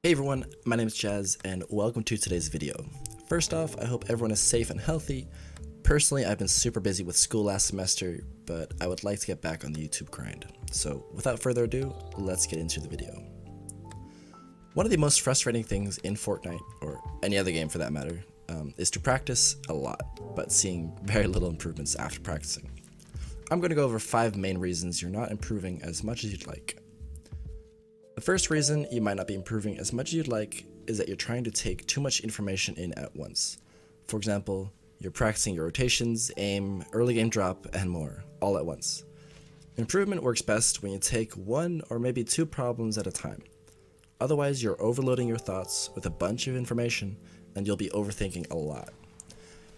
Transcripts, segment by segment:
Hey everyone, my name is Jazz and welcome to today's video. First off, I hope everyone is safe and healthy. Personally, I've been super busy with school last semester, but I would like to get back on the YouTube grind. So without further ado, let's get into the video. One of the most frustrating things in Fortnite, or any other game for that matter, is to practice a lot, but seeing very little improvements after practicing. I'm going to go over 5 main reasons you're not improving as much as you'd like. The first reason you might not be improving as much as you'd like is that you're trying to take too much information in at once. For example, you're practicing your rotations, aim, early game drop, and more, all at once. Improvement works best when you take 1 or maybe 2 problems at a time. Otherwise, you're overloading your thoughts with a bunch of information and you'll be overthinking a lot.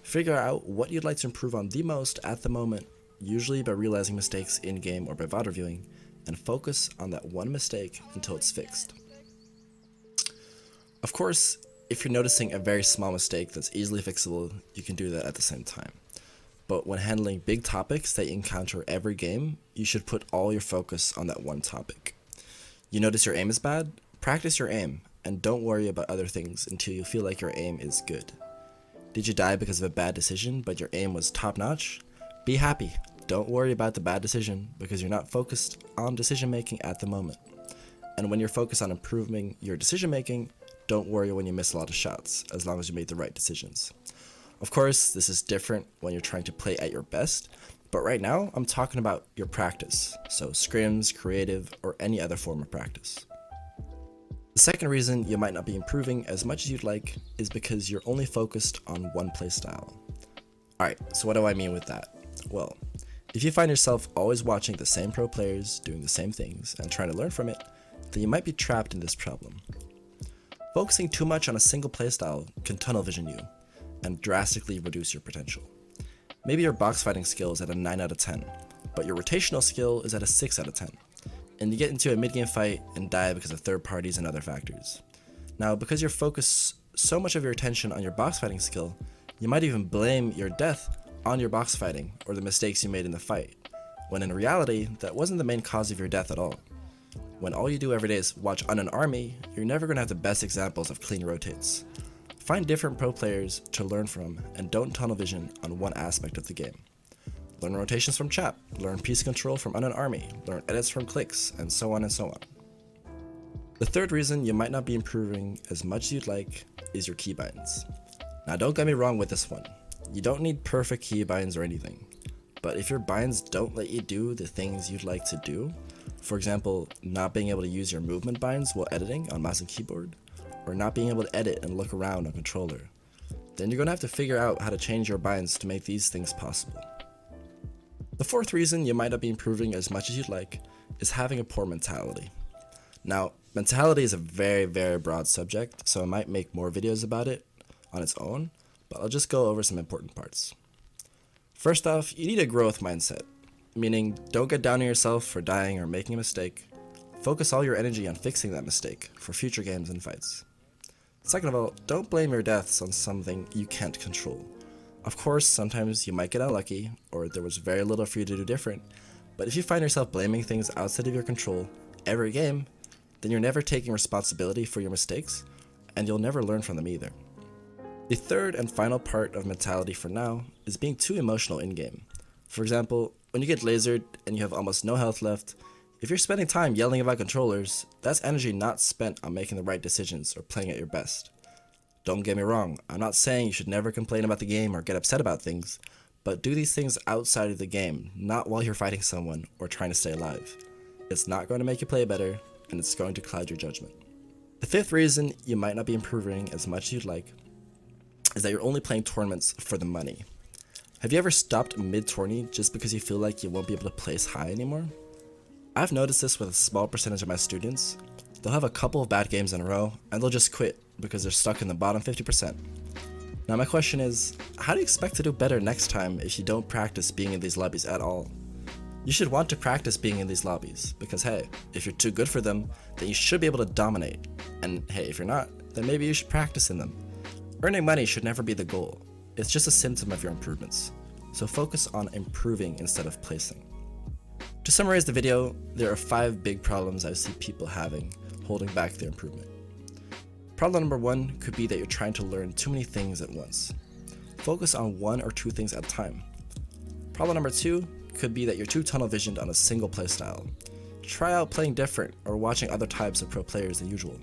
Figure out what you'd like to improve on the most at the moment, usually by realizing mistakes in-game or by VOD reviewing, and focus on that one mistake until it's fixed. Of course, if you're noticing a very small mistake that's easily fixable, you can do that at the same time. But when handling big topics that you encounter every game, you should put all your focus on that one topic. You notice your aim is bad? Practice your aim, and don't worry about other things until you feel like your aim is good. Did you die because of a bad decision, but your aim was top-notch? Be happy. Don't worry about the bad decision because you're not focused on decision making at the moment. And when you're focused on improving your decision making, don't worry when you miss a lot of shots, as long as you made the right decisions. Of course, this is different when you're trying to play at your best, but right now I'm talking about your practice, so scrims, creative, or any other form of practice. The second reason you might not be improving as much as you'd like is because you're only focused on one playstyle. Alright, so what do I mean with that? Well, if you find yourself always watching the same pro players doing the same things and trying to learn from it, then you might be trapped in this problem. Focusing too much on a single playstyle can tunnel vision you and drastically reduce your potential. Maybe your box fighting skill is at a 9 out of 10, but your rotational skill is at a 6 out of 10, and you get into a mid-game fight and die because of third parties and other factors. Now, because you're focused so much of your attention on your box fighting skill, you might even blame your death on your box fighting or the mistakes you made in the fight, when in reality, that wasn't the main cause of your death at all. When all you do every day is watch on an army, you're never going to have the best examples of clean rotates. Find different pro players to learn from and don't tunnel vision on one aspect of the game. Learn rotations from chat, learn piece control from on an army, learn edits from clicks, and so on and so on. The third reason you might not be improving as much as you'd like is your keybinds. Now don't get me wrong with this one. You don't need perfect keybinds or anything, but if your binds don't let you do the things you'd like to do, for example, not being able to use your movement binds while editing on mouse and keyboard, or not being able to edit and look around on controller, then you're going to have to figure out how to change your binds to make these things possible. The fourth reason you might not be improving as much as you'd like is having a poor mentality. Now, mentality is a very, very broad subject, so I might make more videos about it on its own, but I'll just go over some important parts. First off, you need a growth mindset, meaning don't get down on yourself for dying or making a mistake. Focus all your energy on fixing that mistake for future games and fights. Second of all, don't blame your deaths on something you can't control. Of course, sometimes you might get unlucky, or there was very little for you to do different, but if you find yourself blaming things outside of your control every game, then you're never taking responsibility for your mistakes, and you'll never learn from them either. The third and final part of mentality for now is being too emotional in-game. For example, when you get lasered and you have almost no health left, if you're spending time yelling about controllers, that's energy not spent on making the right decisions or playing at your best. Don't get me wrong, I'm not saying you should never complain about the game or get upset about things, but do these things outside of the game, not while you're fighting someone or trying to stay alive. It's not going to make you play better, and it's going to cloud your judgment. The fifth reason you might not be improving as much as you'd like is that you're only playing tournaments for the money. Have you ever stopped mid-tourney just because you feel like you won't be able to place high anymore? I've noticed this with a small percentage of my students. They'll have a couple of bad games in a row, and they'll just quit because they're stuck in the bottom 50%. Now my question is, how do you expect to do better next time if you don't practice being in these lobbies at all? You should want to practice being in these lobbies, because hey, if you're too good for them, then you should be able to dominate. And hey, if you're not, then maybe you should practice in them. Earning money should never be the goal. It's just a symptom of your improvements. So focus on improving instead of placing. To summarize the video, there are 5 big problems I see people having holding back their improvement. Problem number 1 could be that you're trying to learn too many things at once. Focus on 1 or 2 things at a time. Problem number 2 could be that you're too tunnel visioned on a single playstyle. Try out playing different or watching other types of pro players than usual.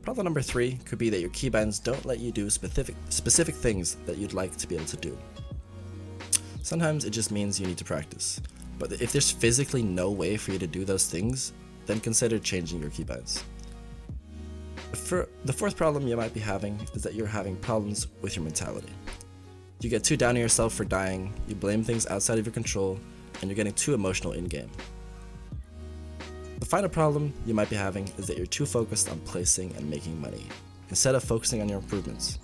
Problem number 3 could be that your keybinds don't let you do specific things that you'd like to be able to do. Sometimes it just means you need to practice, but if there's physically no way for you to do those things, then consider changing your keybinds. For the 4th problem you might be having is that you're having problems with your mentality. You get too down on yourself for dying, you blame things outside of your control, and you're getting too emotional in-game. The final problem you might be having is that you're too focused on placing and making money, instead of focusing on your improvements.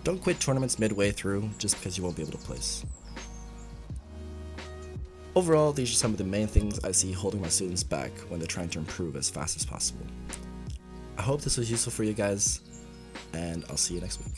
Don't quit tournaments midway through just because you won't be able to place. Overall, these are some of the main things I see holding my students back when they're trying to improve as fast as possible. I hope this was useful for you guys, and I'll see you next week.